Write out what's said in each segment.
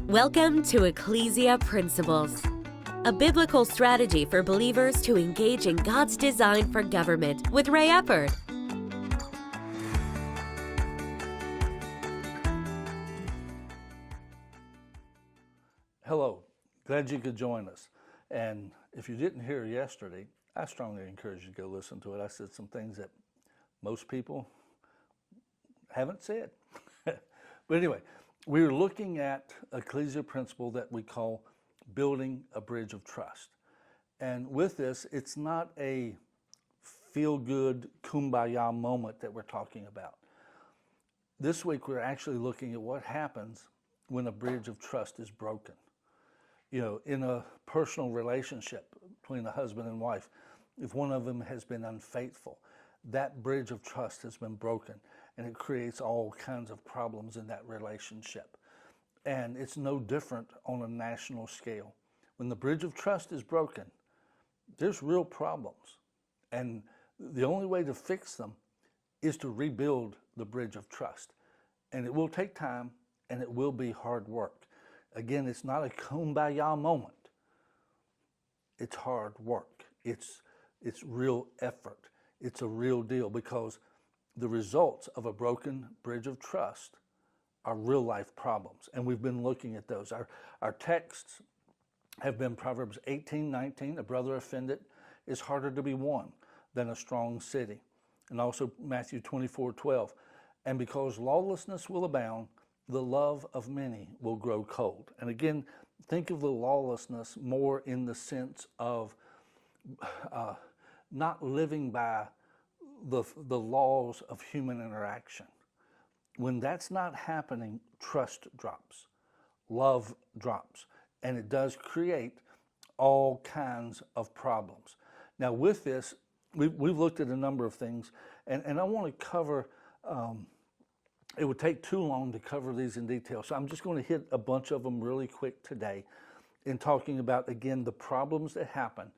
Welcome to Ecclesia Principles, a biblical strategy for believers to engage in God's design for government with Ray Eppard. Hello, glad you could join us. And if you didn't hear yesterday, I strongly encourage you to go listen to it. I said some things that most people haven't said. But anyway, we were looking at Ecclesia principle that we call building a bridge of trust. And with this, it's not a feel-good kumbaya moment that we're talking about. This week, we're actually looking at what happens when a bridge of trust is broken. You know, in a personal relationship between a husband and wife, if one of them has been unfaithful, that bridge of trust has been broken, and it creates all kinds of problems in that relationship. And it's no different on a national scale. When the bridge of trust is broken, there's real problems. And the only way to fix them is to rebuild the bridge of trust. And it will take time, and it will be hard work. Again, it's not a kumbaya moment. It's hard work. It's real effort. It's a real deal, because the results of a broken bridge of trust are real life problems. And we've been looking at those. Our texts have been Proverbs 18:19, a brother offended is harder to be won than a strong city. And also Matthew 24:12, and because lawlessness will abound, the love of many will grow cold. And again, think of the lawlessness more in the sense of not living by the laws of human interaction. When that's not happening, trust drops, love drops, and it does create all kinds of problems. Now with this, we've looked at a number of things, and I want to cover, it would take too long to cover these in detail, so I'm just going to hit a bunch of them really quick today in talking about, again, the problems that happen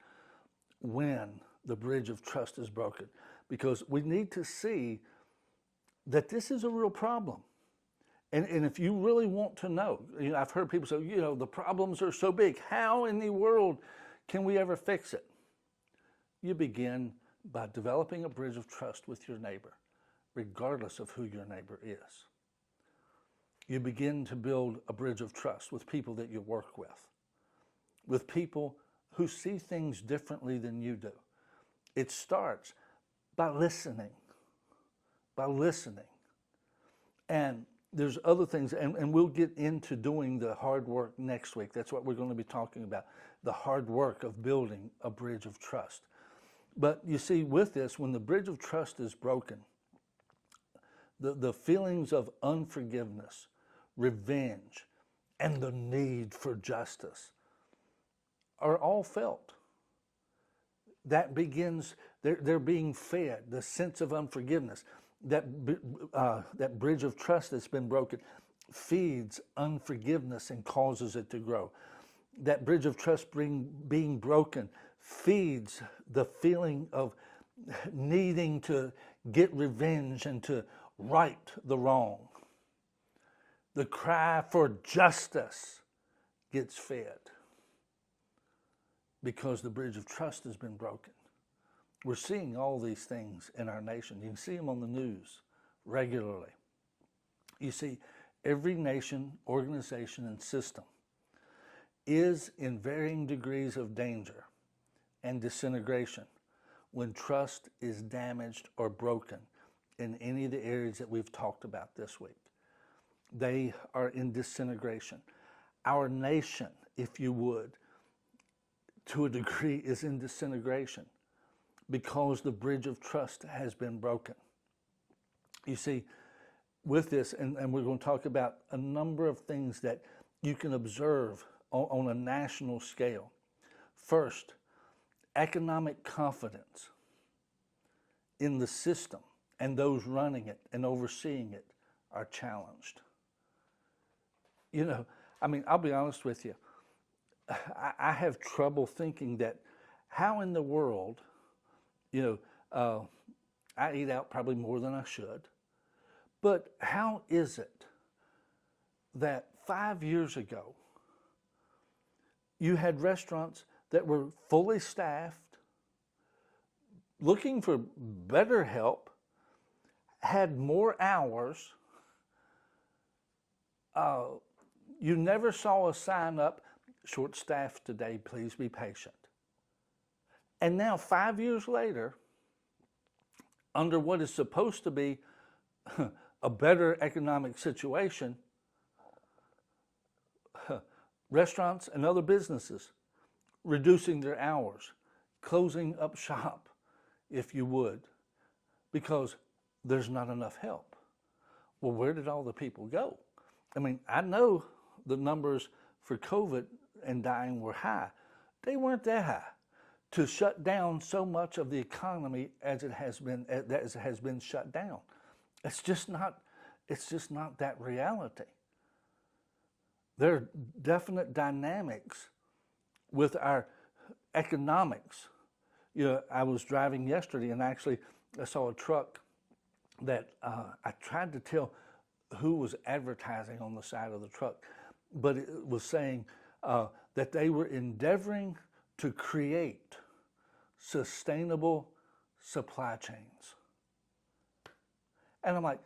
when the bridge of trust is broken, because we need to see that this is a real problem. And if you really want to know, I've heard people say, the problems are so big. How in the world can we ever fix it? You begin by developing a bridge of trust with your neighbor, regardless of who your neighbor is. You begin to build a bridge of trust with people that you work with people who see things differently than you do. It starts by listening. And there's other things, and we'll get into doing the hard work next week. That's what we're going to be talking about, the hard work of building a bridge of trust. But you see, with this, when the bridge of trust is broken, the feelings of unforgiveness, revenge, and the need for justice are all felt. That begins, they're being fed, the sense of unforgiveness. That bridge of trust that's been broken feeds unforgiveness and causes it to grow. That bridge of trust being broken feeds the feeling of needing to get revenge and to right the wrong. The cry for justice gets fed because the bridge of trust has been broken. We're seeing all these things in our nation. You can see them on the news regularly. You see, every nation, organization, and system is in varying degrees of danger and disintegration when trust is damaged or broken in any of the areas that we've talked about this week. They are in disintegration. Our nation, if you would, to a degree, is in disintegration because the bridge of trust has been broken. You see, with this, and we're going to talk about a number of things that you can observe on a national scale. First, economic confidence in the system and those running it and overseeing it are challenged. I'll be honest with you. I have trouble thinking that how in the world, I eat out probably more than I should, but how is it that 5 years ago, you had restaurants that were fully staffed, looking for better help, had more hours. You never saw a sign up, short-staffed today, please be patient. And now 5 years later, under what is supposed to be a better economic situation, restaurants and other businesses reducing their hours, closing up shop, if you would, because there's not enough help. Well, where did all the people go? I mean, I know the numbers for COVID and dying were high. They weren't that high. To shut down so much of the economy as it has been shut down, it's just not that reality. There are definite dynamics with our economics. You know, I was driving yesterday and actually I saw a truck that I tried to tell who was advertising on the side of the truck, but it was saying that they were endeavoring to create sustainable supply chains. And I'm like,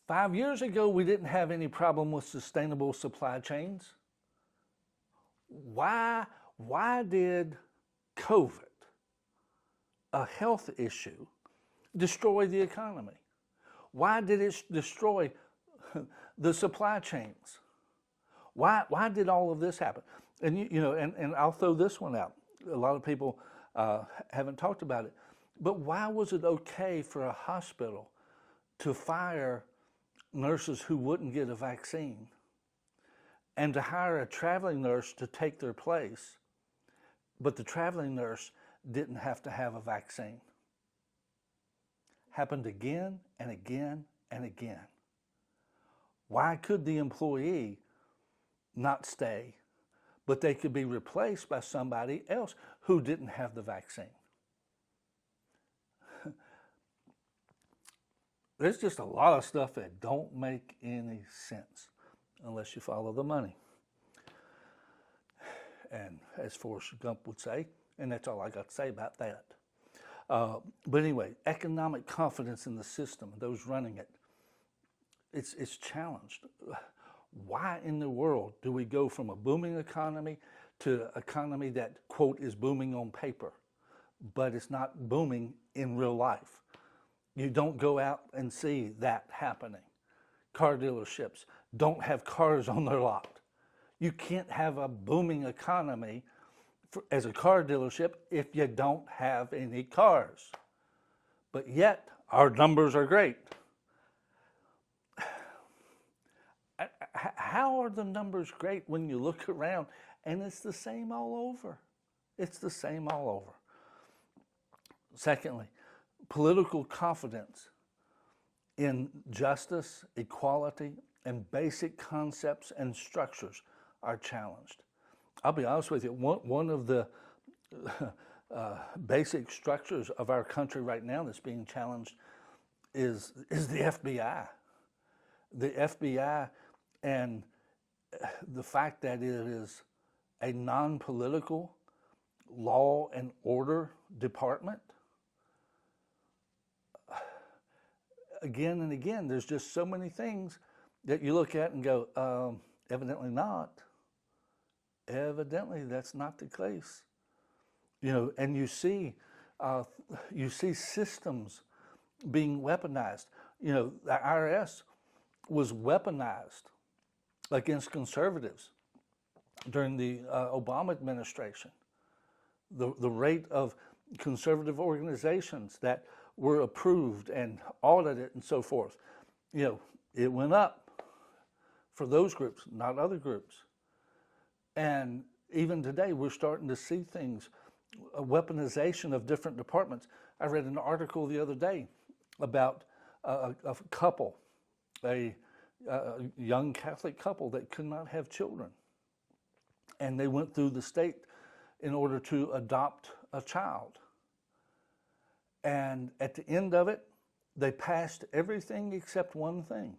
5 years ago, we didn't have any problem with sustainable supply chains. Why did COVID, a health issue, destroy the economy? Why did it destroy the supply chains? Why did all of this happen? And and I'll throw this one out. A lot of people haven't talked about it, but why was it okay for a hospital to fire nurses who wouldn't get a vaccine and to hire a traveling nurse to take their place, but the traveling nurse didn't have to have a vaccine? Happened again and again and again. Why could the employee not stay, but they could be replaced by somebody else who didn't have the vaccine? There's just a lot of stuff that don't make any sense unless you follow the money. And as Forrest Gump would say, and that's all I got to say about that. But anyway, economic confidence in the system, those running it, it's challenged. Why in the world do we go from a booming economy to an economy that, quote, is booming on paper, but it's not booming in real life? You don't go out and see that happening. Car dealerships don't have cars on their lot. You can't have a booming economy as a car dealership if you don't have any cars. But yet, our numbers are great. How are the numbers great when you look around and it's the same all over? It's the same all over. Secondly, political confidence in justice, equality, and basic concepts and structures are challenged. I'll be honest with you, one of the basic structures of our country right now that's being challenged is the FBI. The FBI and the fact that it is a non-political law and order department. Again and again, there's just so many things that you look at and go, evidently not. Evidently, that's not the case. And you see systems being weaponized. The IRS was weaponized against conservatives during the Obama administration. The rate of conservative organizations that were approved and audited and so forth, it went up for those groups, not other groups. And even today, we're starting to see things, a weaponization of different departments. I read an article the other day about a couple, a young Catholic couple that could not have children. And they went through the state in order to adopt a child. And at the end of it, they passed everything except one thing.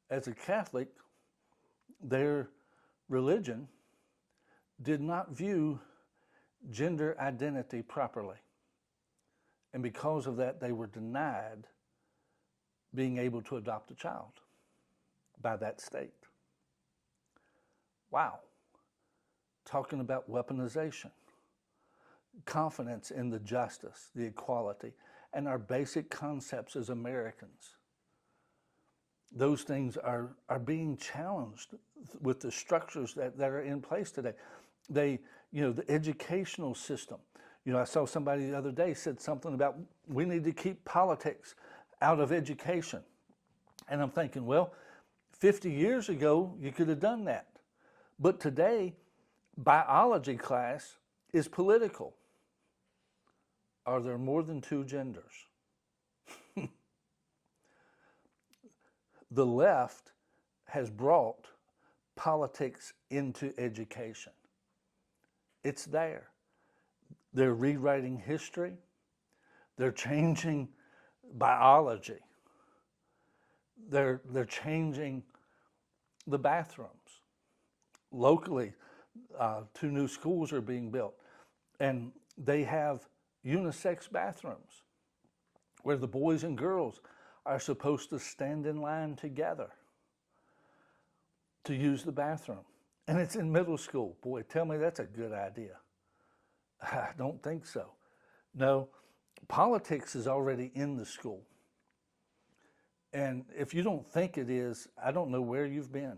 as a Catholic, their religion did not view gender identity properly. And because of that, they were denied being able to adopt a child by that state. Wow. Talking about weaponization, confidence in the justice, the equality, and our basic concepts as Americans. Those things are being challenged with the structures that are in place today. The educational system. I saw somebody the other day said something about we need to keep politics out of education. And I'm thinking, well, 50 years ago, you could have done that. But today, biology class is political. Are there more than two genders? The left has brought politics into education. It's there. They're rewriting history. They're changing biology. They're changing the bathrooms. Locally, 2 new schools are being built, and they have unisex bathrooms where the boys and girls are supposed to stand in line together to use the bathroom. And it's in middle school. Boy, tell me that's a good idea. I don't think so. No, politics is already in the school. And if you don't think it is, I don't know where you've been.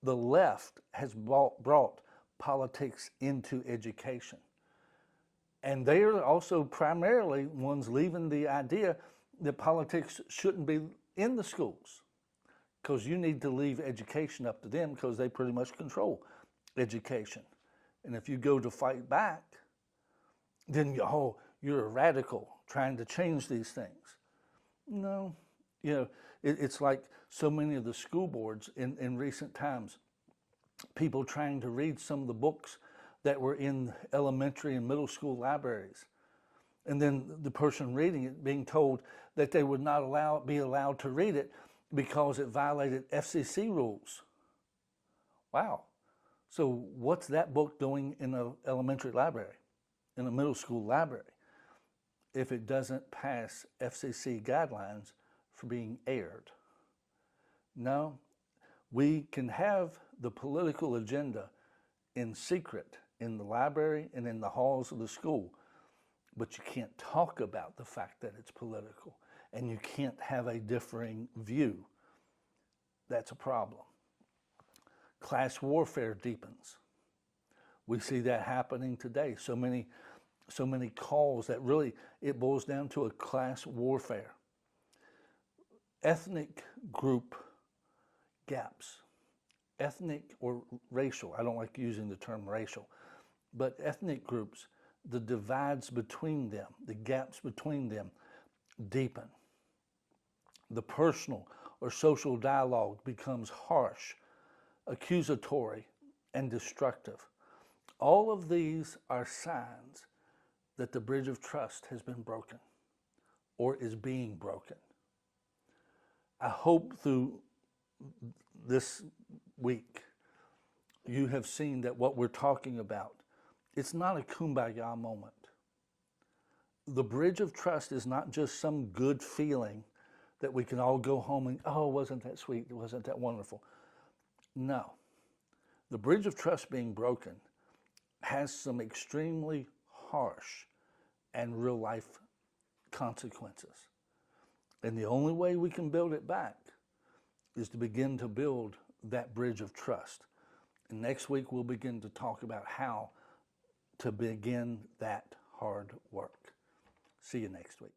The left has brought politics into education. And they are also primarily ones leaving the idea that politics shouldn't be in the schools, because you need to leave education up to them, because they pretty much control education. And if you go to fight back, then you're a radical trying to change these things. No, it's like so many of the school boards in recent times, people trying to read some of the books that were in elementary and middle school libraries. And then the person reading it being told that they would not be allowed to read it because it violated FCC rules. Wow. So what's that book doing in an elementary library, in a middle school library, if it doesn't pass FCC guidelines for being aired? No, we can have the political agenda in secret in the library and in the halls of the school, but you can't talk about the fact that it's political, and you can't have a differing view. That's a problem. Class warfare deepens. We see that happening today. So many calls that really, it boils down to a class warfare. Ethnic group gaps. Ethnic or racial, I don't like using the term racial, but ethnic groups, the divides between them, the gaps between them deepen. The personal or social dialogue becomes harsh, accusatory, and destructive. All of these are signs that the bridge of trust has been broken or is being broken. I hope through this week you have seen that what we're talking about, it's not a kumbaya moment. The bridge of trust is not just some good feeling that we can all go home and, oh, wasn't that sweet? Wasn't that wonderful? No. The bridge of trust being broken has some extremely harsh and real life consequences. And the only way we can build it back is to begin to build that bridge of trust. And next week we'll begin to talk about how to begin that hard work. See you next week.